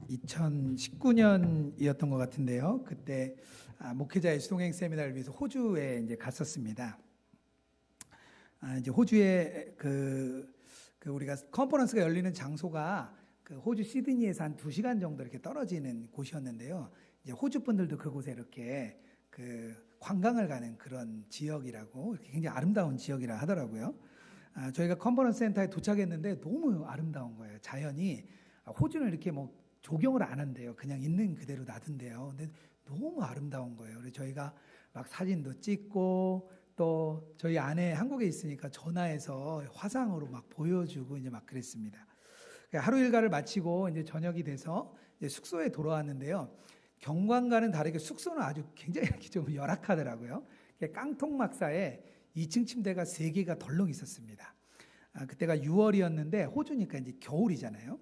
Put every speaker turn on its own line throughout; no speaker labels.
2019년이었던 것 같은데요. 그때 목회자의 수동행 세미나를 위해서 호주에 이제 갔었습니다. 이제 호주에 우리가 컨퍼런스가 열리는 장소가 그 호주 시드니에서 한 2시간 정도 이렇게 떨어지는 곳이었는데요. 이제 호주 분들도 그곳에 이렇게 그 관광을 가는 그런 지역이라고, 이렇게 굉장히 아름다운 지역이라 하더라고요. 저희가 컨퍼런스 센터에 도착했는데 너무 아름다운 거예요. 자연이. 호주는 이렇게 뭐 조경을 안 한대요. 그냥 있는 그대로 놔둔대요. 근데 너무 아름다운 거예요. 그래서 저희가 막 사진도 찍고, 또 저희 아내 한국에 있으니까 전화해서 화상으로 막 보여주고 이제 막 그랬습니다. 하루 일과를 마치고 이제 저녁이 돼서 이제 숙소에 돌아왔는데요. 경관과는 다르게 숙소는 아주 굉장히 이렇게 좀 열악하더라고요. 깡통막사에 2층 침대가 3개가 덜렁 있었습니다. 그때가 6월이었는데 호주니까 이제 겨울이잖아요.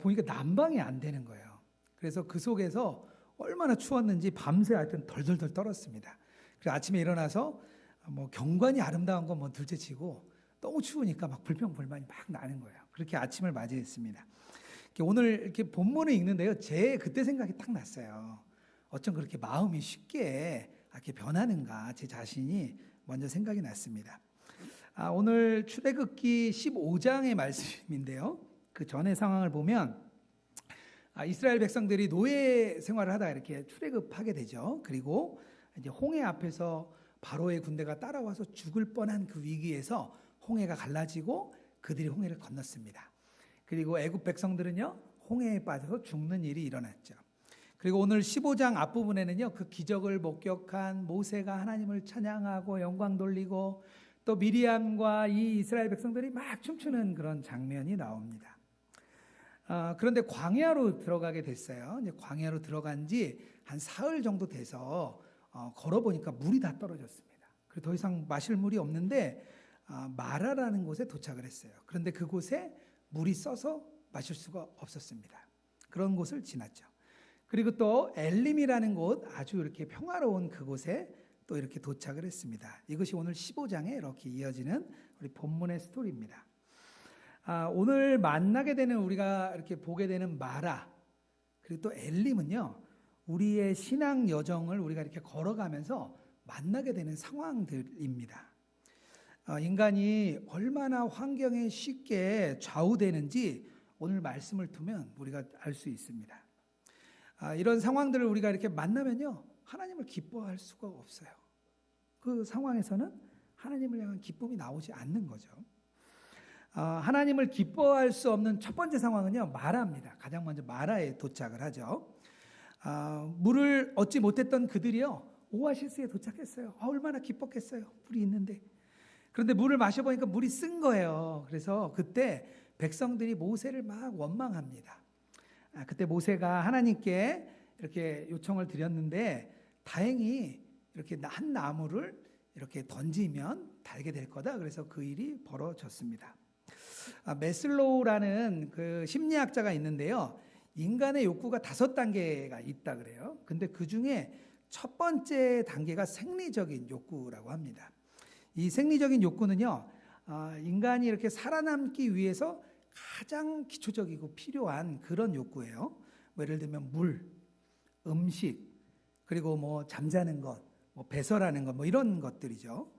보니까 난방이 안 되는 거예요. 그래서 그 속에서 얼마나 추웠는지 밤새 하여튼 덜덜덜 떨었습니다. 그래서 아침에 일어나서 뭐 경관이 아름다운 건 뭐 둘째치고 너무 추우니까 막 불평불만이 막 나는 거예요. 그렇게 아침을 맞이했습니다. 오늘 이렇게 본문을 읽는데요. 제 그때 생각이 딱 났어요. 어쩜 그렇게 마음이 쉽게 이렇게 변하는가, 제 자신이 먼저 생각이 났습니다. 오늘 출애굽기 15장의 말씀인데요. 그 전의 상황을 보면 이스라엘 백성들이 노예 생활을 하다가 이렇게 출애굽하게 되죠. 그리고 이제 홍해 앞에서 바로의 군대가 따라와서 죽을 뻔한 그 위기에서 홍해가 갈라지고 그들이 홍해를 건넜습니다. 그리고 애굽 백성들은요, 홍해에 빠져서 죽는 일이 일어났죠. 그리고 오늘 15장 앞부분에는요, 그 기적을 목격한 모세가 하나님을 찬양하고 영광 돌리고, 또 미리암과 이 이스라엘 백성들이 막 춤추는 그런 장면이 나옵니다. 그런데 광야로 들어가게 됐어요. 이제 광야로 들어간 지 한 사흘 정도 돼서 걸어보니까 물이 다 떨어졌습니다. 그래서 더 이상 마실 물이 없는데 마라라는 곳에 도착을 했어요. 그런데 그곳에 물이 써서 마실 수가 없었습니다. 그런 곳을 지났죠. 그리고 또 엘림이라는 곳, 아주 이렇게 평화로운 그곳에 또 이렇게 도착을 했습니다. 이것이 오늘 15장에 이렇게 이어지는 우리 본문의 스토리입니다. 오늘 만나게 되는, 우리가 이렇게 보게 되는 마라, 그리고 또 엘림은요, 우리의 신앙 여정을 우리가 이렇게 걸어가면서 만나게 되는 상황들입니다. 인간이 얼마나 환경에 쉽게 좌우되는지 오늘 말씀을 두면 우리가 알 수 있습니다. 이런 상황들을 우리가 이렇게 만나면요, 하나님을 기뻐할 수가 없어요. 그 상황에서는 하나님을 향한 기쁨이 나오지 않는 거죠. 하나님을 기뻐할 수 없는 첫 번째 상황은요, 마라입니다. 가장 먼저 마라에 도착을 하죠. 물을 얻지 못했던 그들이요, 오아시스에 도착했어요. 얼마나 기뻤겠어요. 물이 있는데. 그런데 물을 마셔보니까 물이 쓴 거예요. 그래서 그때 백성들이 모세를 막 원망합니다. 그때 모세가 하나님께 이렇게 요청을 드렸는데, 다행히 이렇게 한 나무를 이렇게 던지면 달게 될 거다. 그래서 그 일이 벌어졌습니다. 메슬로우라는 그 심리학자가 있는데요. 인간의 욕구가 5단계가 있다 그래요. 근데 그 중에 첫 번째 단계가 생리적인 욕구라고 합니다. 이 생리적인 욕구는요, 인간이 이렇게 살아남기 위해서 가장 기초적이고 필요한 그런 욕구예요. 뭐 예를 들면 물, 음식, 그리고 뭐 잠자는 것, 뭐 배설하는 것, 뭐 이런 것들이죠.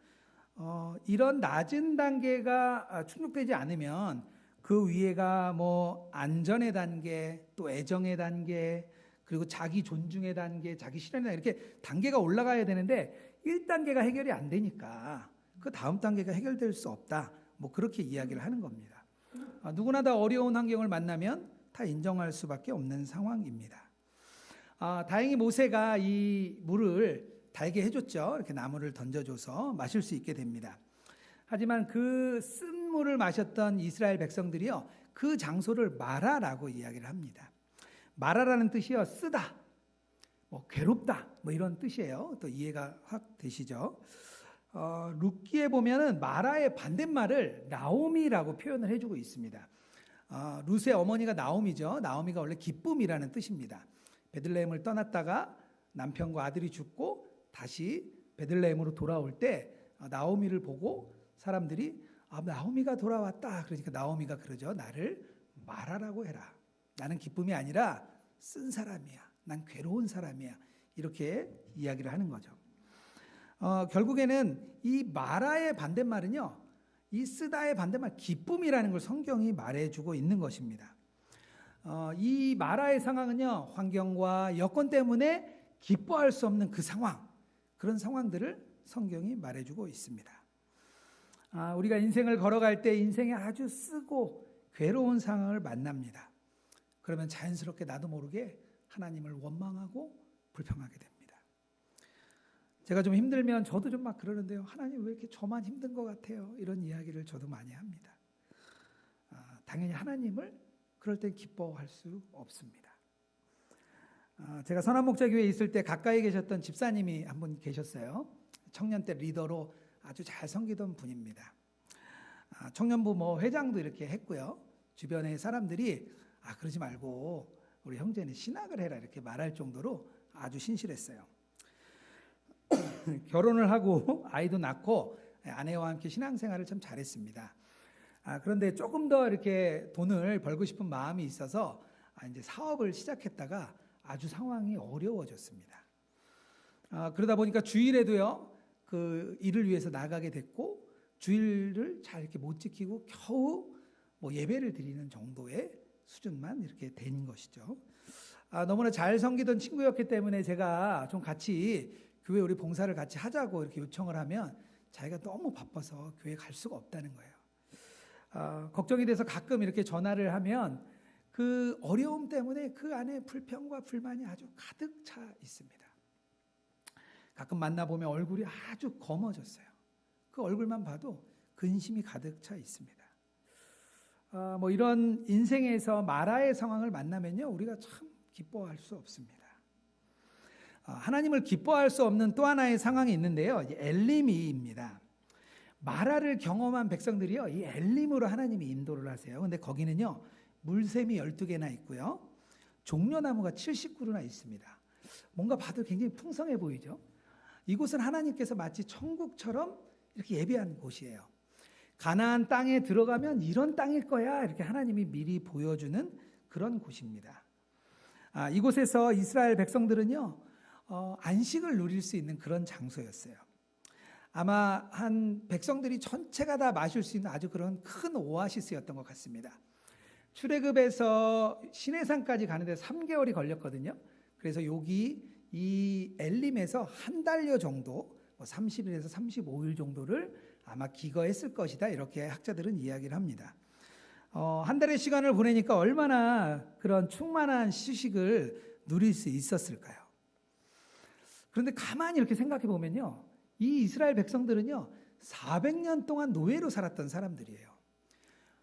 이런 낮은 단계가 충족되지 않으면 그 위에가 뭐 안전의 단계, 또 애정의 단계, 그리고 자기 존중의 단계, 자기 실현의 단계, 이렇게 단계가 올라가야 되는데 1단계가 해결이 안 되니까 그 다음 단계가 해결될 수 없다. 뭐 그렇게 이야기를 하는 겁니다. 누구나 다 어려운 환경을 만나면 다 인정할 수밖에 없는 상황입니다. 다행히 모세가 이 물을 달게 해줬죠. 이렇게 나무를 던져줘서 마실 수 있게 됩니다. 하지만 그 쓴 물을 마셨던 이스라엘 백성들이요, 그 장소를 마라라고 이야기를 합니다. 마라라는 뜻이요, 쓰다, 뭐 괴롭다, 뭐 이런 뜻이에요. 또 이해가 확 되시죠? 룻기에 보면은 마라의 반대말을 나오미라고 표현을 해주고 있습니다. 룻의 어머니가 나오미죠. 나오미가 원래 기쁨이라는 뜻입니다. 베들레헴을 떠났다가 남편과 아들이 죽고 다시 베들레헴으로 돌아올 때 나오미를 보고 사람들이 나오미가 돌아왔다. 그러니까 나오미가 그러죠. 나를 마라라고 해라. 나는 기쁨이 아니라 쓴 사람이야. 난 괴로운 사람이야. 이렇게 이야기를 하는 거죠. 결국에는 이 마라의 반대말은요, 이 쓰다의 반대말 기쁨이라는 걸 성경이 말해주고 있는 것입니다. 이 마라의 상황은요, 환경과 여건 때문에 기뻐할 수 없는 그 상황, 그런 상황들을 성경이 말해주고 있습니다. 우리가 인생을 걸어갈 때 인생에 아주 쓰고 괴로운 상황을 만납니다. 그러면 자연스럽게 나도 모르게 하나님을 원망하고 불평하게 됩니다. 제가 좀 힘들면 저도 좀 막 그러는데요. 하나님 왜 이렇게 저만 힘든 것 같아요? 이런 이야기를 저도 많이 합니다. 당연히 하나님을 그럴 땐 기뻐할 수 없습니다. 제가 선한목자교회에 있을 때 가까이 계셨던 집사님이 한 분 계셨어요. 청년 때 리더로 아주 잘 섬기던 분입니다. 청년부 회장도 이렇게 했고요. 주변의 사람들이 그러지 말고 우리 형제는 신학을 해라 이렇게 말할 정도로 아주 신실했어요. 결혼을 하고 아이도 낳고 아내와 함께 신앙생활을 참 잘했습니다. 그런데 조금 더 이렇게 돈을 벌고 싶은 마음이 있어서 이제 사업을 시작했다가 아주 상황이 어려워졌습니다. 그러다 보니까 주일에도요, 그 일을 위해서 나가게 됐고 주일을 잘 이렇게 못 지키고 겨우 예배를 드리는 정도의 수준만 이렇게 된 것이죠. 너무나 잘 섬기던 친구였기 때문에 제가 좀 같이 교회 우리 봉사를 같이 하자고 이렇게 요청을 하면 자기가 너무 바빠서 교회 갈 수가 없다는 거예요. 걱정이 돼서 가끔 이렇게 전화를 하면 그 어려움 때문에 그 안에 불평과 불만이 아주 가득 차 있습니다. 가끔 만나보면 얼굴이 아주 검어졌어요. 그 얼굴만 봐도 근심이 가득 차 있습니다. 이런 인생에서 마라의 상황을 만나면요, 우리가 참 기뻐할 수 없습니다. 하나님을 기뻐할 수 없는 또 하나의 상황이 있는데요, 엘림이입니다. 마라를 경험한 백성들이요, 이 엘림으로 하나님이 인도를 하세요. 근데 거기는요, 물샘이 12개나 있고요, 종려나무가 70그루나 있습니다. 뭔가 봐도 굉장히 풍성해 보이죠. 이곳은 하나님께서 마치 천국처럼 이렇게 예비한 곳이에요. 가나안 땅에 들어가면 이런 땅일 거야 이렇게 하나님이 미리 보여주는 그런 곳입니다. 이곳에서 이스라엘 백성들은요, 안식을 누릴 수 있는 그런 장소였어요. 아마 한 백성들이 전체가 다 마실 수 있는 아주 그런 큰 오아시스였던 것 같습니다. 출애굽에서 시내산까지 가는데 3개월이 걸렸거든요. 그래서 여기 이 엘림에서 한 달여 정도, 30일에서 35일 정도를 아마 기거했을 것이다 이렇게 학자들은 이야기를 합니다. 한 달의 시간을 보내니까 얼마나 그런 충만한 휴식을 누릴 수 있었을까요? 그런데 가만히 이렇게 생각해 보면요, 이 이스라엘 백성들은요 400년 동안 노예로 살았던 사람들이에요.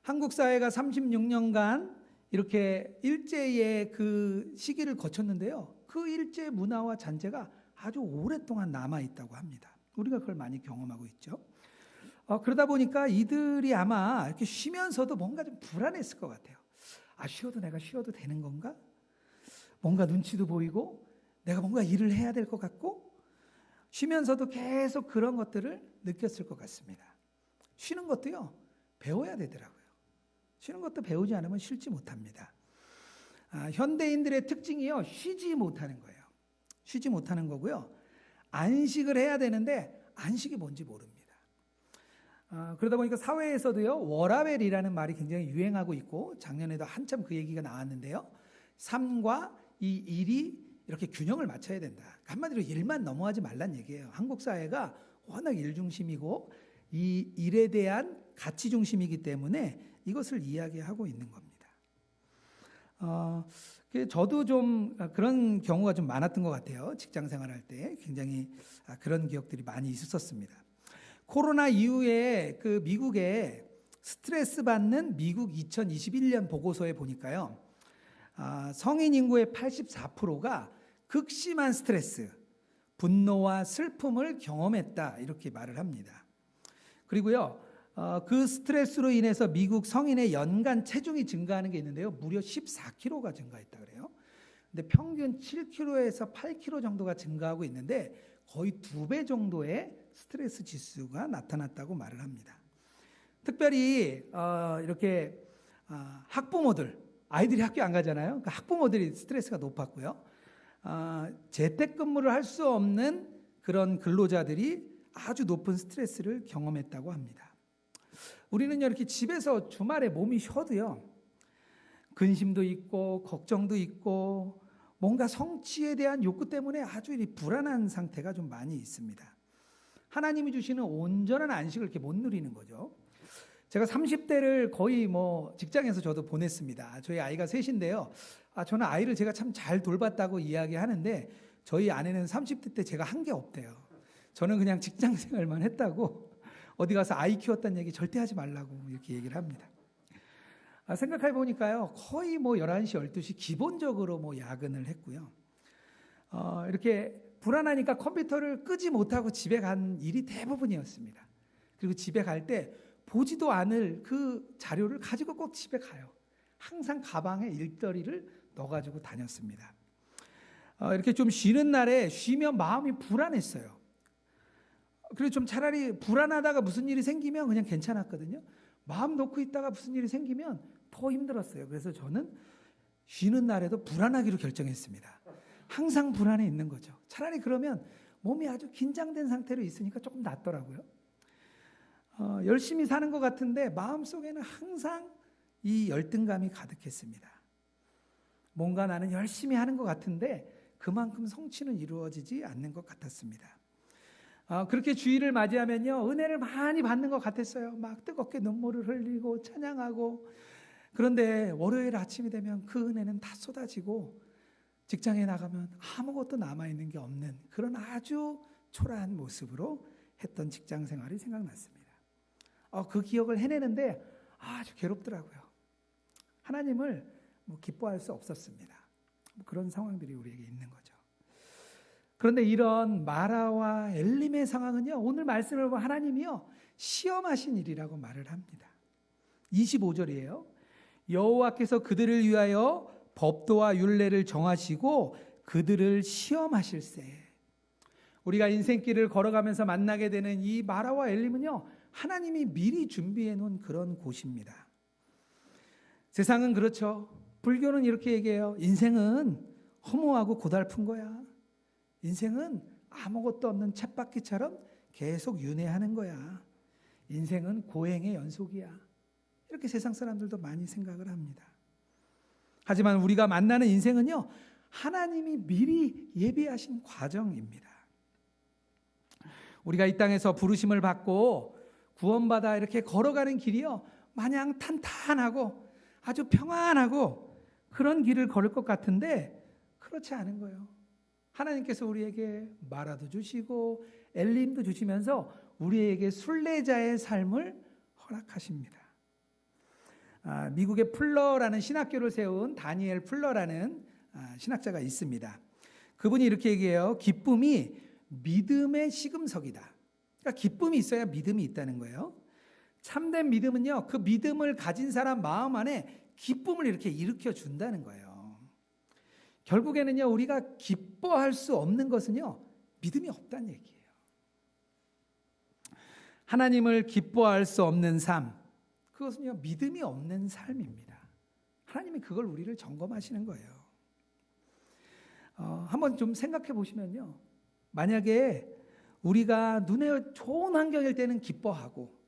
한국 사회가 36년간 이렇게 일제의 그 시기를 거쳤는데요, 그 일제 문화와 잔재가 아주 오랫동안 남아있다고 합니다. 우리가 그걸 많이 경험하고 있죠. 그러다 보니까 이들이 아마 이렇게 쉬면서도 뭔가 좀 불안했을 것 같아요. 쉬어도 내가 쉬어도 되는 건가? 뭔가 눈치도 보이고 내가 뭔가 일을 해야 될 것 같고, 쉬면서도 계속 그런 것들을 느꼈을 것 같습니다. 쉬는 것도요, 배워야 되더라고요. 쉬는 것도 배우지 않으면 쉴지 못합니다. 현대인들의 특징이요, 쉬지 못하는 거예요. 쉬지 못하는 거고요, 안식을 해야 되는데 안식이 뭔지 모릅니다. 그러다 보니까 사회에서도요, 워라벨이라는 말이 굉장히 유행하고 있고, 작년에도 한참 그 얘기가 나왔는데요, 삶과 이 일이 이렇게 균형을 맞춰야 된다. 한마디로 일만 넘어가지 말란 얘기예요. 한국 사회가 워낙 일 중심이고 이 일에 대한 가치 중심이기 때문에 이것을 이야기하고 있는 겁니다. 저도 좀 그런 경우가 좀 많았던 것 같아요. 직장 생활할 때 굉장히 그런 기억들이 많이 있었습니다. 코로나 이후에 그 미국에 스트레스 받는 미국 2021년 보고서에 보니까요, 성인 인구의 84%가 극심한 스트레스, 분노와 슬픔을 경험했다 이렇게 말을 합니다. 그리고요, 그 스트레스로 인해서 미국 성인의 연간 체중이 증가하는 게 있는데요, 무려 14kg가 증가했다 그래요. 근데 평균 7kg에서 8kg 정도가 증가하고 있는데 거의 2배 정도의 스트레스 지수가 나타났다고 말을 합니다. 특별히 이렇게 학부모들, 아이들이 학교 안 가잖아요. 그러니까 학부모들이 스트레스가 높았고요. 재택근무를 할 수 없는 그런 근로자들이 아주 높은 스트레스를 경험했다고 합니다. 우리는요, 이렇게 집에서 주말에 몸이 쉬어도요, 근심도 있고 걱정도 있고 뭔가 성취에 대한 욕구 때문에 아주 불안한 상태가 좀 많이 있습니다. 하나님이 주시는 온전한 안식을 이렇게 못 누리는 거죠. 제가 30대를 거의 직장에서 저도 보냈습니다. 저희 아이가 셋인데요. 저는 아이를 제가 참 잘 돌봤다고 이야기하는데 저희 아내는 30대 때 제가 한 게 없대요. 저는 그냥 직장 생활만 했다고 어디 가서 아이 키웠다는 얘기 절대 하지 말라고 이렇게 얘기를 합니다. 생각해 보니까요, 거의 11시, 12시 기본적으로 야근을 했고요. 이렇게 불안하니까 컴퓨터를 끄지 못하고 집에 간 일이 대부분이었습니다. 그리고 집에 갈 때 보지도 않을 그 자료를 가지고 꼭 집에 가요. 항상 가방에 일더리를 넣어가지고 다녔습니다. 이렇게 좀 쉬는 날에 쉬면 마음이 불안했어요. 그리고 좀 차라리 불안하다가 무슨 일이 생기면 그냥 괜찮았거든요. 마음 놓고 있다가 무슨 일이 생기면 더 힘들었어요. 그래서 저는 쉬는 날에도 불안하기로 결정했습니다. 항상 불안해 있는 거죠. 차라리 그러면 몸이 아주 긴장된 상태로 있으니까 조금 낫더라고요. 열심히 사는 것 같은데 마음속에는 항상 이 열등감이 가득했습니다. 뭔가 나는 열심히 하는 것 같은데 그만큼 성취는 이루어지지 않는 것 같았습니다. 그렇게 주일을 맞이하면요, 은혜를 많이 받는 것 같았어요. 막 뜨겁게 눈물을 흘리고 찬양하고. 그런데 월요일 아침이 되면 그 은혜는 다 쏟아지고 직장에 나가면 아무것도 남아있는 게 없는 그런 아주 초라한 모습으로 했던 직장 생활이 생각났습니다. 그 기억을 해내는데 아주 괴롭더라고요. 하나님을 기뻐할 수 없었습니다. 그런 상황들이 우리에게 있는 거죠. 그런데 이런 마라와 엘림의 상황은요, 오늘 말씀을 보면 하나님이요, 시험하신 일이라고 말을 합니다. 25절이에요. 여호와께서 그들을 위하여 법도와 율례를 정하시고 그들을 시험하실세. 우리가 인생길을 걸어가면서 만나게 되는 이 마라와 엘림은요, 하나님이 미리 준비해 놓은 그런 곳입니다. 세상은 그렇죠. 불교는 이렇게 얘기해요. 인생은 허무하고 고달픈 거야. 인생은 아무것도 없는 쳇바퀴처럼 계속 윤회하는 거야. 인생은 고행의 연속이야. 이렇게 세상 사람들도 많이 생각을 합니다. 하지만 우리가 만나는 인생은요, 하나님이 미리 예비하신 과정입니다. 우리가 이 땅에서 부르심을 받고 구원받아 이렇게 걸어가는 길이요, 마냥 탄탄하고 아주 평안하고 그런 길을 걸을 것 같은데 그렇지 않은 거예요. 하나님께서 우리에게 마라도 주시고 엘림도 주시면서 우리에게 순례자의 삶을 허락하십니다. 미국의 풀러라는 신학교를 세운 다니엘 풀러라는 신학자가 있습니다. 그분이 이렇게 얘기해요. 기쁨이 믿음의 시금석이다. 그러니까 기쁨이 있어야 믿음이 있다는 거예요. 참된 믿음은요, 그 믿음을 가진 사람 마음 안에 기쁨을 이렇게 일으켜 준다는 거예요. 결국에는요, 우리가 기뻐할 수 없는 것은요, 믿음이 없다는 얘기예요. 하나님을 기뻐할 수 없는 삶, 그것은요, 믿음이 없는 삶입니다. 하나님이 그걸 우리를 점검하시는 거예요. 한번 좀 생각해 보시면요, 만약에 우리가 눈에 좋은 환경일 때는 기뻐하고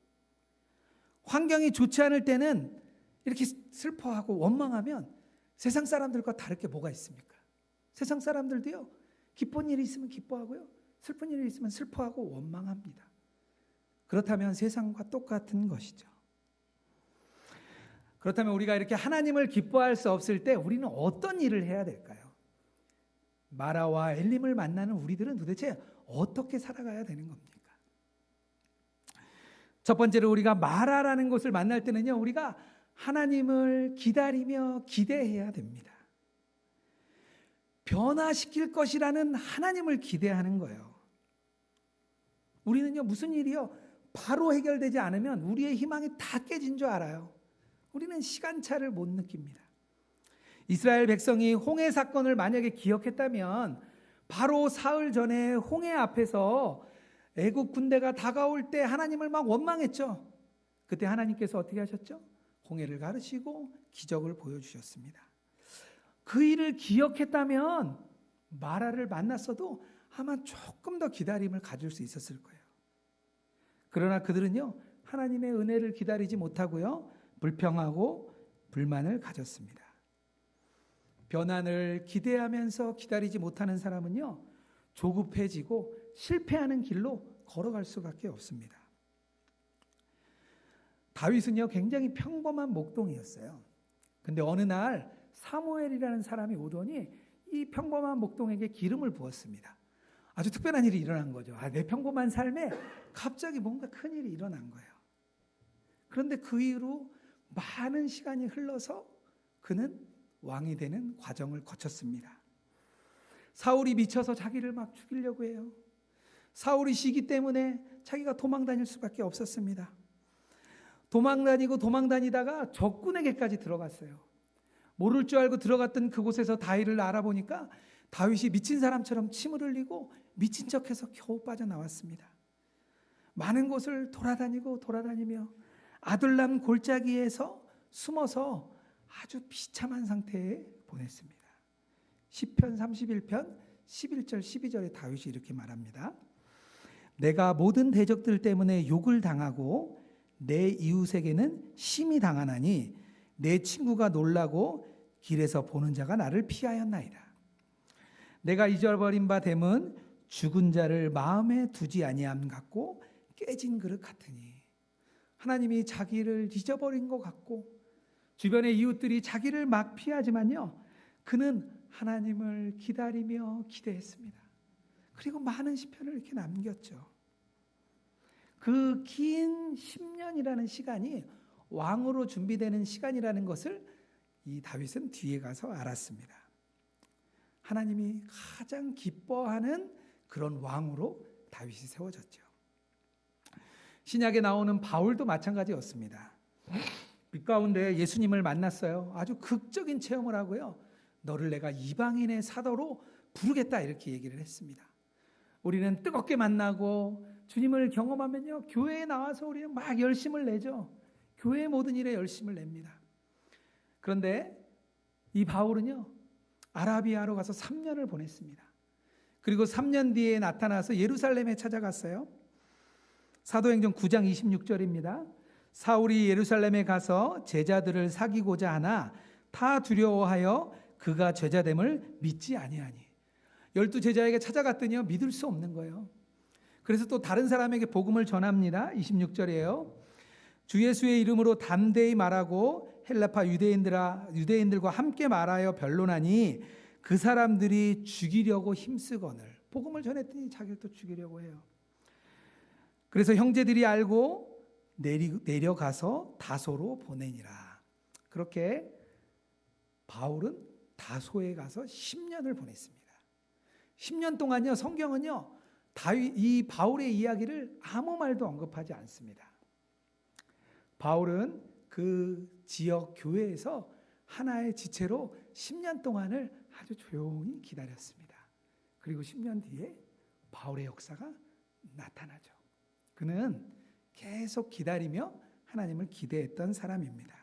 환경이 좋지 않을 때는 이렇게 슬퍼하고 원망하면 세상 사람들과 다를 게 뭐가 있습니까? 세상 사람들도요, 기쁜 일이 있으면 기뻐하고요, 슬픈 일이 있으면 슬퍼하고 원망합니다. 그렇다면 세상과 똑같은 것이죠. 그렇다면 우리가 이렇게 하나님을 기뻐할 수 없을 때 우리는 어떤 일을 해야 될까요? 마라와 엘림을 만나는 우리들은 도대체 어떻게 살아가야 되는 겁니까? 첫 번째로 우리가 마라라는 곳을 만날 때는요, 우리가 하나님을 기다리며 기대해야 됩니다. 변화시킬 것이라는 하나님을 기대하는 거예요. 우리는요, 무슨 일이요, 바로 해결되지 않으면 우리의 희망이 다 깨진 줄 알아요. 우리는 시간차를 못 느낍니다. 이스라엘 백성이 홍해 사건을 만약에 기억했다면 바로 사흘 전에 홍해 앞에서 애국 군대가 다가올 때 하나님을 막 원망했죠. 그때 하나님께서 어떻게 하셨죠? 홍해를 가르시고 기적을 보여주셨습니다. 그 일을 기억했다면 마라를 만났어도 아마 조금 더 기다림을 가질 수 있었을 거예요. 그러나 그들은요, 하나님의 은혜를 기다리지 못하고요, 불평하고 불만을 가졌습니다. 변환을 기대하면서 기다리지 못하는 사람은요, 조급해지고 실패하는 길로 걸어갈 수밖에 없습니다. 다윗은요, 굉장히 평범한 목동이었어요. 근데 어느 날 사무엘이라는 사람이 오더니 이 평범한 목동에게 기름을 부었습니다. 아주 특별한 일이 일어난 거죠. 내 평범한 삶에 갑자기 뭔가 큰 일이 일어난 거예요. 그런데 그 이후로 많은 시간이 흘러서 그는 왕이 되는 과정을 거쳤습니다. 사울이 미쳐서 자기를 막 죽이려고 해요. 사울이 시기 때문에 자기가 도망 다닐 수밖에 없었습니다. 도망 다니다가 적군에게까지 들어갔어요. 모를 줄 알고 들어갔던 그곳에서 다윗을 알아보니까 다윗이 미친 사람처럼 침을 흘리고 미친 척해서 겨우 빠져나왔습니다. 많은 곳을 돌아다니며 아둘람 골짜기에서 숨어서 아주 비참한 상태에 보냈습니다. 시편 31편 11절 12절에 다윗이 이렇게 말합니다. 내가 모든 대적들 때문에 욕을 당하고 내 이웃에게는 심히 당하나니 내 친구가 놀라고 길에서 보는 자가 나를 피하였나이다. 내가 잊어버린 바 됨은 죽은 자를 마음에 두지 아니함 같고 깨진 그릇 같으니. 하나님이 자기를 잊어버린 것 같고 주변의 이웃들이 자기를 막 피하지만요, 그는 하나님을 기다리며 기대했습니다. 그리고 많은 시편을 이렇게 남겼죠. 그 긴 10년이라는 시간이 왕으로 준비되는 시간이라는 것을 이 다윗은 뒤에 가서 알았습니다. 하나님이 가장 기뻐하는 그런 왕으로 다윗이 세워졌죠. 신약에 나오는 바울도 마찬가지였습니다. 빛 가운데 예수님을 만났어요. 아주 극적인 체험을 하고요, 너를 내가 이방인의 사도로 부르겠다 이렇게 얘기를 했습니다. 우리는 뜨겁게 만나고 주님을 경험하면요, 교회에 나와서 우리는 막 열심을 내죠. 교회의 모든 일에 열심을 냅니다. 그런데 이 바울은요, 아라비아로 가서 3년을 보냈습니다. 그리고 3년 뒤에 나타나서 예루살렘에 찾아갔어요. 사도행전 9장 26절입니다. 사울이 예루살렘에 가서 제자들을 사귀고자 하나 다 두려워하여 그가 제자됨을 믿지 아니하니. 12제자에게 찾아갔더니요, 믿을 수 없는 거예요. 그래서 또 다른 사람에게 복음을 전합니다. 26절이에요. 주 예수의 이름으로 담대히 말하고 헬라파 유대인들과 함께 말하여 변론하니 그 사람들이 죽이려고 힘쓰거늘. 복음을 전했더니 자기를 또 죽이려고 해요. 그래서 형제들이 알고 내려가서 다소로 보내니라. 그렇게 바울은 다소에 가서 10년을 보냈습니다. 10년 동안요, 성경은요, 이 바울의 이야기를 아무 말도 언급하지 않습니다. 바울은 그 지역 교회에서 하나의 지체로 10년 동안을 아주 조용히 기다렸습니다. 그리고 10년 뒤에 바울의 역사가 나타나죠. 그는 계속 기다리며 하나님을 기대했던 사람입니다.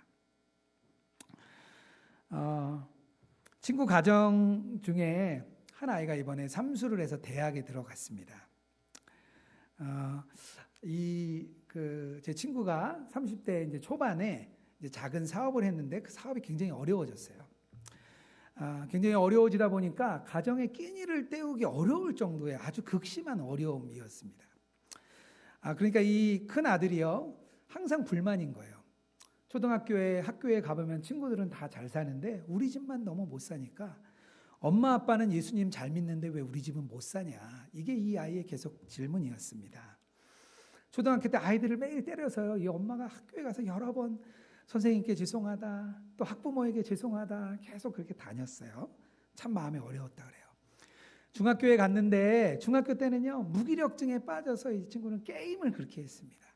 친구 가정 중에 한 아이가 이번에 삼수를 해서 대학에 들어갔습니다. 제 친구가 30대 이제 초반에 이제 작은 사업을 했는데 그 사업이 굉장히 어려워졌어요. 굉장히 어려워지다 보니까 가정의 끼니를 때우기 어려울 정도의 아주 극심한 어려움이었습니다. 그러니까 이 큰 아들이요, 항상 불만인 거예요. 학교에 가보면 친구들은 다 잘 사는데 우리 집만 너무 못 사니까 엄마 아빠는 예수님 잘 믿는데 왜 우리 집은 못 사냐. 이게 이 아이의 계속 질문이었습니다. 초등학교 때 아이들을 매일 때려서요, 이 엄마가 학교에 가서 여러 번 선생님께 죄송하다, 또 학부모에게 죄송하다 계속 그렇게 다녔어요. 참 마음이 어려웠다 그래요. 중학교에 갔는데 중학교 때는요, 무기력증에 빠져서 이 친구는 게임을 그렇게 했습니다.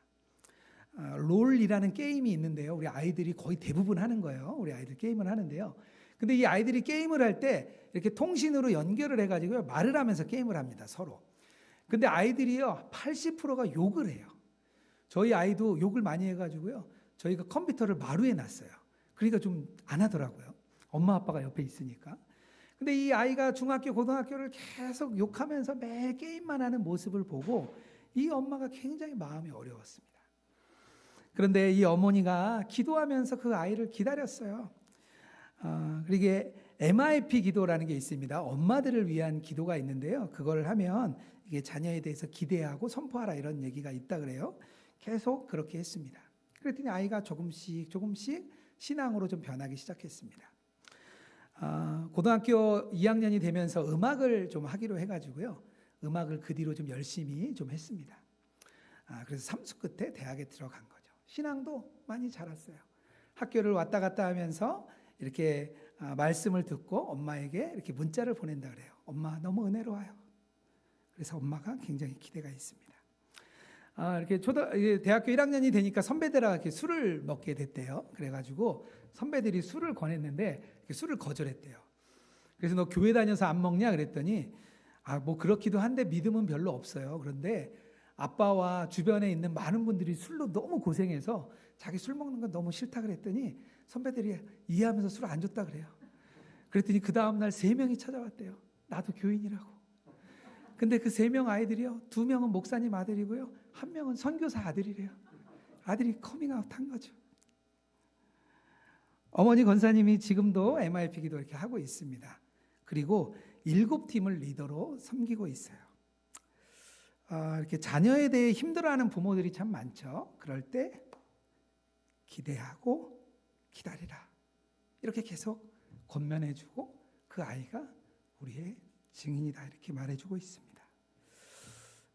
롤이라는 게임이 있는데요, 우리 아이들이 거의 대부분 하는 거예요. 우리 아이들 게임을 하는데요. 근데 이 아이들이 게임을 할 때 이렇게 통신으로 연결을 해가지고요, 말을 하면서 게임을 합니다, 서로. 근데 아이들이요, 80%가 욕을 해요. 저희 아이도 욕을 많이 해가지고요, 저희가 컴퓨터를 마루에 놨어요. 그러니까 좀 안 하더라고요. 엄마 아빠가 옆에 있으니까. 근데 이 아이가 중학교, 고등학교를 계속 욕하면서 매일 게임만 하는 모습을 보고 이 엄마가 굉장히 마음이 어려웠습니다. 그런데 이 어머니가 기도하면서 그 아이를 기다렸어요. 그리고 MIP 기도라는 게 있습니다. 엄마들을 위한 기도가 있는데요. 그걸 하면 이게 자녀에 대해서 기대하고 선포하라 이런 얘기가 있다 그래요. 계속 그렇게 했습니다. 그랬더니 아이가 조금씩 신앙으로 좀 변하기 시작했습니다. 고등학교 2학년이 되면서 음악을 좀 하기로 해가지고요. 음악을 그 뒤로 좀 열심히 좀 했습니다. 그래서 삼수 끝에 대학에 들어간 거죠. 신앙도 많이 자랐어요. 학교를 왔다 갔다 하면서 이렇게 말씀을 듣고 엄마에게 이렇게 문자를 보낸다 그래요. 엄마 너무 은혜로워요. 그래서 엄마가 굉장히 기대가 있습니다. 이렇게 대학교 1학년이 되니까 선배들하고 이렇게 술을 먹게 됐대요. 그래가지고 선배들이 술을 권했는데 술을 거절했대요. 그래서 너 교회 다녀서 안 먹냐 그랬더니 뭐 그렇기도 한데 믿음은 별로 없어요. 그런데 아빠와 주변에 있는 많은 분들이 술로 너무 고생해서 자기 술 먹는 건 너무 싫다 그랬더니 선배들이 이해하면서 술 안 줬다 그래요. 그랬더니 그 다음날 3명이 찾아왔대요. 나도 교인이라고. 근데 그 3명 아이들이요. 2명은 목사님 아들이고요. 1명은 선교사 아들이래요. 아들이 커밍아웃 한 거죠. 어머니 권사님이 지금도 MIP 기도 이렇게 하고 있습니다. 그리고 7팀을 리더로 섬기고 있어요. 이렇게 자녀에 대해 힘들어하는 부모들이 참 많죠. 그럴 때 기대하고 기다리라. 이렇게 계속 권면해주고 그 아이가 우리의 증인이다 이렇게 말해주고 있습니다.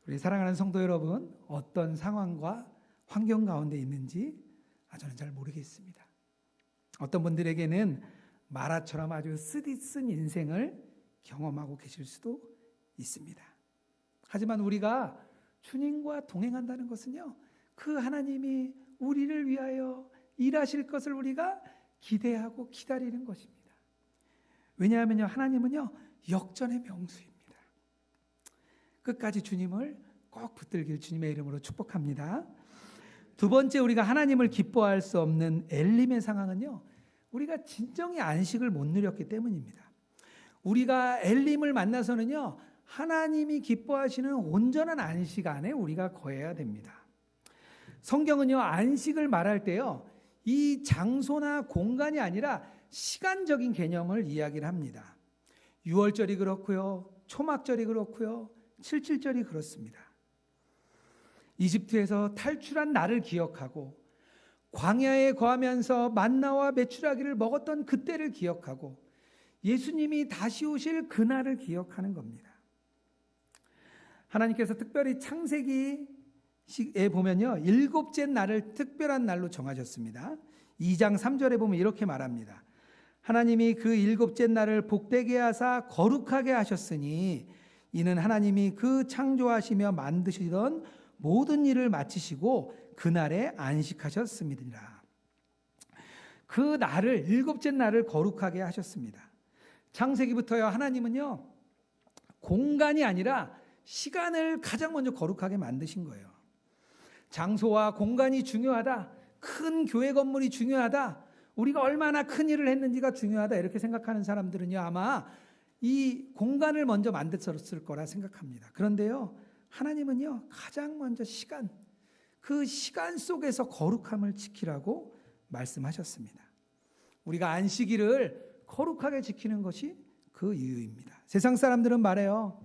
우리 사랑하는 성도 여러분, 어떤 상황과 환경 가운데 있는지 저는 잘 모르겠습니다. 어떤 분들에게는 마라처럼 아주 쓰디쓴 인생을 경험하고 계실 수도 있습니다. 하지만 우리가 주님과 동행한다는 것은요, 그 하나님이 우리를 위하여 일하실 것을 우리가 기대하고 기다리는 것입니다. 왜냐하면요, 하나님은요 역전의 명수입니다. 끝까지 주님을 꼭 붙들길 주님의 이름으로 축복합니다. 두 번째, 우리가 하나님을 기뻐할 수 없는 엘림의 상황은요, 우리가 진정의 안식을 못 누렸기 때문입니다. 우리가 엘림을 만나서는요, 하나님이 기뻐하시는 온전한 안식 안에 우리가 거해야 됩니다. 성경은요, 안식을 말할 때요, 이 장소나 공간이 아니라 시간적인 개념을 이야기를 합니다. 유월절이 그렇고요, 초막절이 그렇고요, 칠칠절이 그렇습니다. 이집트에서 탈출한 날을 기억하고 광야에 거하면서 만나와 메추라기를 먹었던 그때를 기억하고 예수님이 다시 오실 그날을 기억하는 겁니다. 하나님께서 특별히 창세기에 보면요, 7째 날을 특별한 날로 정하셨습니다. 2장 3절에 보면 이렇게 말합니다. 하나님이 그 7째 날을 복되게 하사 거룩하게 하셨으니 이는 하나님이 그 창조하시며 만드시던 모든 일을 마치시고 그날에 안식하셨습니다. 그 날을 7째 날을 거룩하게 하셨습니다. 창세기부터요, 하나님은요 공간이 아니라 시간을 가장 먼저 거룩하게 만드신 거예요. 장소와 공간이 중요하다, 큰 교회 건물이 중요하다, 우리가 얼마나 큰 일을 했는지가 중요하다 이렇게 생각하는 사람들은요 아마 이 공간을 먼저 만들었을 거라 생각합니다. 그런데요, 하나님은요 가장 먼저 시간, 그 시간 속에서 거룩함을 지키라고 말씀하셨습니다. 우리가 안식일을 거룩하게 지키는 것이 그 이유입니다. 세상 사람들은 말해요,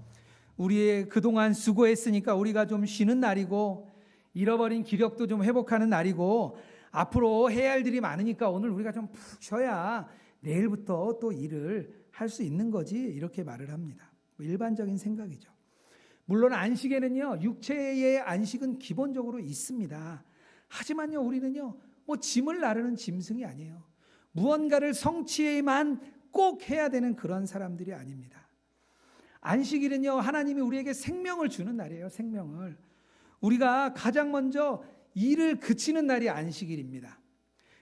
우리의 그동안 수고했으니까 우리가 좀 쉬는 날이고 잃어버린 기력도 좀 회복하는 날이고 앞으로 해야 할 일이 많으니까 오늘 우리가 좀 푹 쉬어야 내일부터 또 일을 할 수 있는 거지 이렇게 말을 합니다. 일반적인 생각이죠. 물론 안식에는요 육체의 안식은 기본적으로 있습니다. 하지만요 우리는요 뭐 짐을 나르는 짐승이 아니에요. 무언가를 성취에만 꼭 해야 되는 그런 사람들이 아닙니다. 안식일은요 하나님이 우리에게 생명을 주는 날이에요. 생명을. 우리가 가장 먼저 일을 그치는 날이 안식일입니다.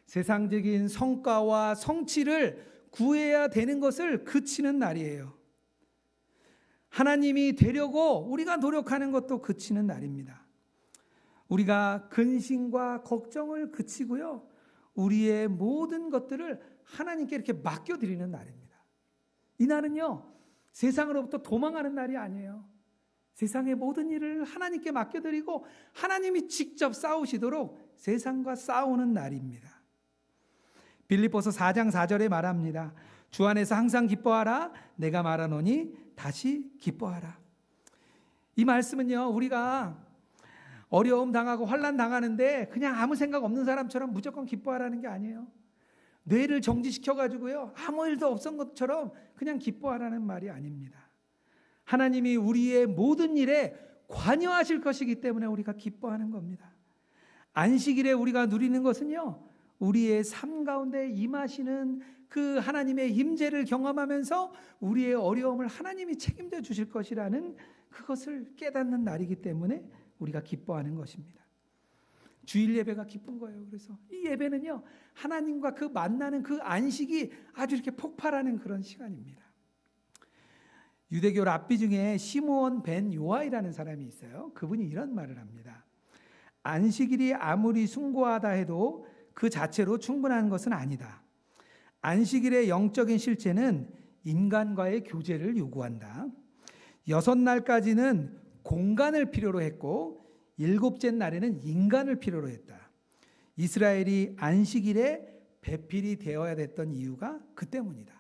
세상적인 성과와 성취를 구해야 되는 것을 그치는 날이에요. 하나님이 되려고 우리가 노력하는 것도 그치는 날입니다. 우리가 근심과 걱정을 그치고요, 우리의 모든 것들을 하나님께 이렇게 맡겨드리는 날입니다. 이 날은요, 세상으로부터 도망하는 날이 아니에요. 세상의 모든 일을 하나님께 맡겨드리고 하나님이 직접 싸우시도록 세상과 싸우는 날입니다. 빌립보서 4장 4절에 말합니다. 주 안에서 항상 기뻐하라. 내가 말하노니 다시 기뻐하라. 이 말씀은요, 우리가 어려움 당하고 환난 당하는데 그냥 아무 생각 없는 사람처럼 무조건 기뻐하라는 게 아니에요. 뇌를 정지시켜가지고요, 아무 일도 없었던 것처럼 그냥 기뻐하라는 말이 아닙니다. 하나님이 우리의 모든 일에 관여하실 것이기 때문에 우리가 기뻐하는 겁니다. 안식일에 우리가 누리는 것은요, 우리의 삶 가운데 임하시는 그 하나님의 임재를 경험하면서 우리의 어려움을 하나님이 책임져 주실 것이라는 그것을 깨닫는 날이기 때문에 우리가 기뻐하는 것입니다. 주일 예배가 기쁜 거예요. 그래서 이 예배는요, 하나님과 그 만나는 그 안식이 아주 이렇게 폭발하는 그런 시간입니다. 유대교 랍비 중에 시므온 벤 요아이라는 사람이 있어요. 그분이 이런 말을 합니다. 안식일이 아무리 숭고하다 해도 그 자체로 충분한 것은 아니다. 안식일의 영적인 실체는 인간과의 교제를 요구한다. 6날까지는 공간을 필요로 했고 7째 날에는 인간을 필요로 했다. 이스라엘이 안식일에 배필이 되어야 됐던 이유가 그 때문이다.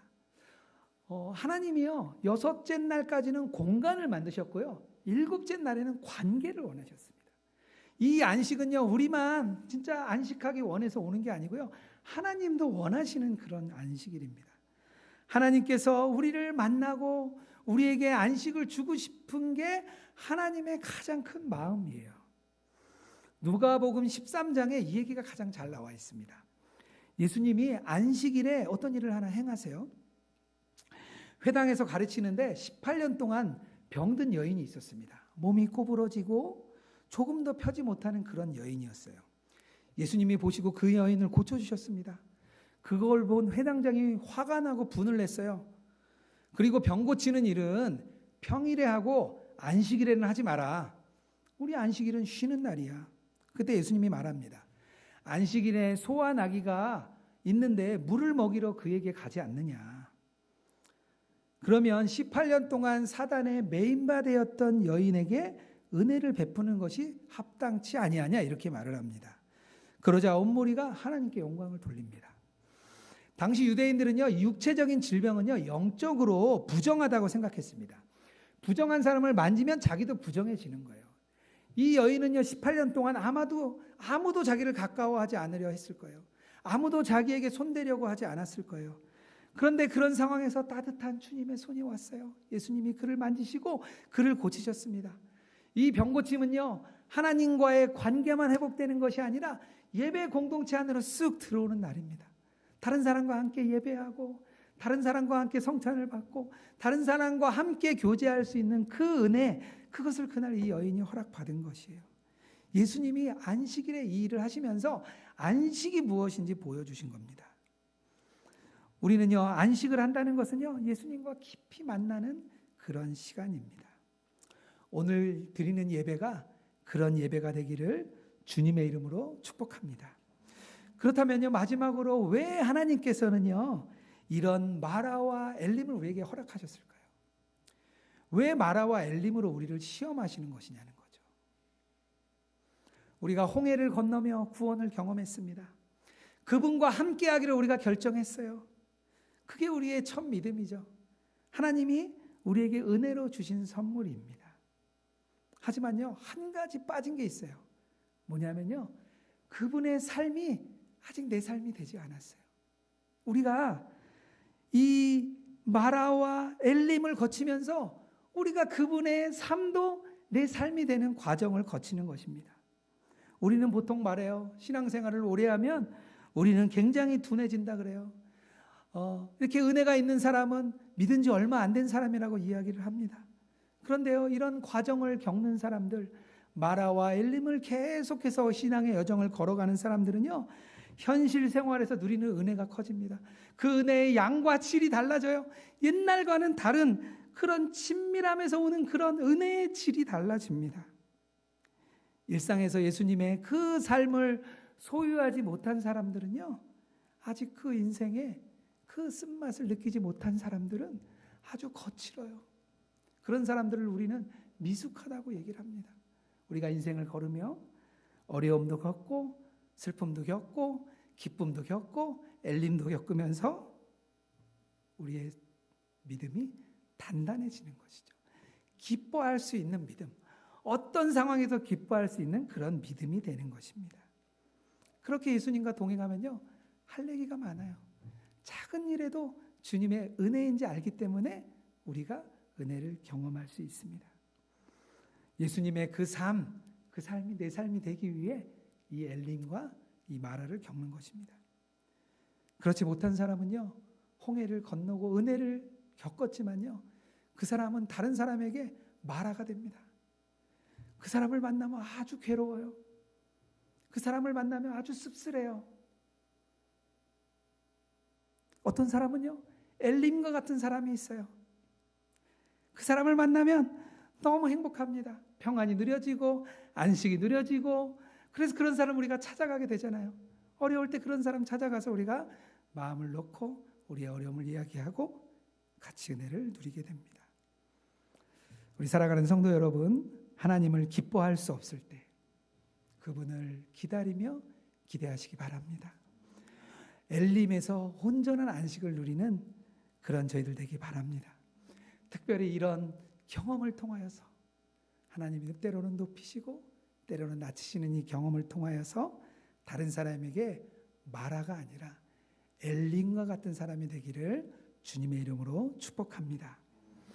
하나님이요, 6째 날까지는 공간을 만드셨고요, 7째 날에는 관계를 원하셨습니다. 이 안식은요, 우리만 진짜 안식하기 원해서 오는 게 아니고요, 하나님도 원하시는 그런 안식일입니다. 하나님께서 우리를 만나고 우리에게 안식을 주고 싶은 게 하나님의 가장 큰 마음이에요. 누가복음 13장에 이 얘기가 가장 잘 나와 있습니다. 예수님이 안식일에 어떤 일을 하나 행하세요. 회당에서 가르치는데 18년 동안 병든 여인이 있었습니다. 몸이 꼬부러지고 조금 더 펴지 못하는 그런 여인이었어요. 예수님이 보시고 그 여인을 고쳐주셨습니다. 그걸 본 회당장이 화가 나고 분을 냈어요. 그리고 병 고치는 일은 평일에 하고 안식일에는 하지 마라. 우리 안식일은 쉬는 날이야. 그때 예수님이 말합니다. 안식일에 소와 나귀가 있는데 물을 먹이러 그에게 가지 않느냐. 그러면 18년 동안 사단의 메인바 되었던 여인에게 은혜를 베푸는 것이 합당치 아니하냐, 이렇게 말을 합니다. 그러자 온 무리가 하나님께 영광을 돌립니다. 당시 유대인들은요, 육체적인 질병은요, 영적으로 부정하다고 생각했습니다. 부정한 사람을 만지면 자기도 부정해지는 거예요. 이 여인은요, 18년 동안 아무도 자기를 가까워하지 않으려 했을 거예요. 아무도 자기에게 손대려고 하지 않았을 거예요. 그런데 그런 상황에서 따뜻한 주님의 손이 왔어요. 예수님이 그를 만지시고 그를 고치셨습니다. 이 병고침은요, 하나님과의 관계만 회복되는 것이 아니라 예배 공동체 안으로 쓱 들어오는 날입니다. 다른 사람과 함께 예배하고 다른 사람과 함께 성찬을 받고 다른 사람과 함께 교제할 수 있는 그 은혜, 그것을 그날 이 여인이 허락받은 것이에요. 예수님이 안식일에 이 일을 하시면서 안식이 무엇인지 보여주신 겁니다. 우리는요, 안식을 한다는 것은요, 예수님과 깊이 만나는 그런 시간입니다. 오늘 드리는 예배가 그런 예배가 되기를 주님의 이름으로 축복합니다. 그렇다면요, 마지막으로 왜 하나님께서는요, 이런 마라와 엘림을 우리에게 허락하셨을까요? 왜 마라와 엘림으로 우리를 시험하시는 것이냐는 거죠. 우리가 홍해를 건너며 구원을 경험했습니다. 그분과 함께하기를 우리가 결정했어요. 그게 우리의 첫 믿음이죠. 하나님이 우리에게 은혜로 주신 선물입니다. 하지만요, 한 가지 빠진 게 있어요. 뭐냐면요, 그분의 삶이 아직 내 삶이 되지 않았어요. 우리가 이 마라와 엘림을 거치면서 우리가 그분의 삶도 내 삶이 되는 과정을 거치는 것입니다. 우리는 보통 말해요. 신앙생활을 오래 하면 우리는 굉장히 둔해진다 그래요. 이렇게 은혜가 있는 사람은 믿은 지 얼마 안 된 사람이라고 이야기를 합니다. 그런데요, 이런 과정을 겪는 사람들, 마라와 엘림을 계속해서 신앙의 여정을 걸어가는 사람들은요, 현실 생활에서 누리는 은혜가 커집니다. 그 은혜의 양과 질이 달라져요. 옛날과는 다른 그런 친밀함에서 오는 그런 은혜의 질이 달라집니다. 일상에서 예수님의 그 삶을 소유하지 못한 사람들은요, 아직 그 인생에 그 쓴맛을 느끼지 못한 사람들은 아주 거칠어요. 그런 사람들을 우리는 미숙하다고 얘기를 합니다. 우리가 인생을 걸으며 어려움도 겪고 슬픔도 겪고 기쁨도 겪고 엘림도 겪으면서 우리의 믿음이 단단해지는 것이죠. 기뻐할 수 있는 믿음, 어떤 상황에서 기뻐할 수 있는 그런 믿음이 되는 것입니다. 그렇게 예수님과 동행하면요, 할 얘기가 많아요. 작은 일에도 주님의 은혜인지 알기 때문에 우리가 은혜를 경험할 수 있습니다. 예수님의 그 삶이 내 삶이 되기 위해 이 엘림과 이 마라를 겪는 것입니다. 그렇지 못한 사람은요, 홍해를 건너고 은혜를 겪었지만요, 그 사람은 다른 사람에게 마라가 됩니다. 그 사람을 만나면 아주 괴로워요. 그 사람을 만나면 아주 씁쓸해요. 어떤 사람은요, 엘림과 같은 사람이 있어요. 그 사람을 만나면 너무 행복합니다. 평안이 누려지고 안식이 누려지고, 그래서 그런 사람 우리가 찾아가게 되잖아요. 어려울 때 그런 사람 찾아가서 우리가 마음을 놓고 우리의 어려움을 이야기하고 같이 은혜를 누리게 됩니다. 우리 살아가는 성도 여러분, 하나님을 기뻐할 수 없을 때 그분을 기다리며 기대하시기 바랍니다. 엘림에서 온전한 안식을 누리는 그런 저희들 되기 바랍니다. 특별히 이런 경험을 통하여서 하나님이 때로는 높이시고 때로는 낮추시는 이 경험을 통하여서 다른 사람에게 마라가 아니라 엘림과 같은 사람이 되기를 주님의 이름으로 축복합니다.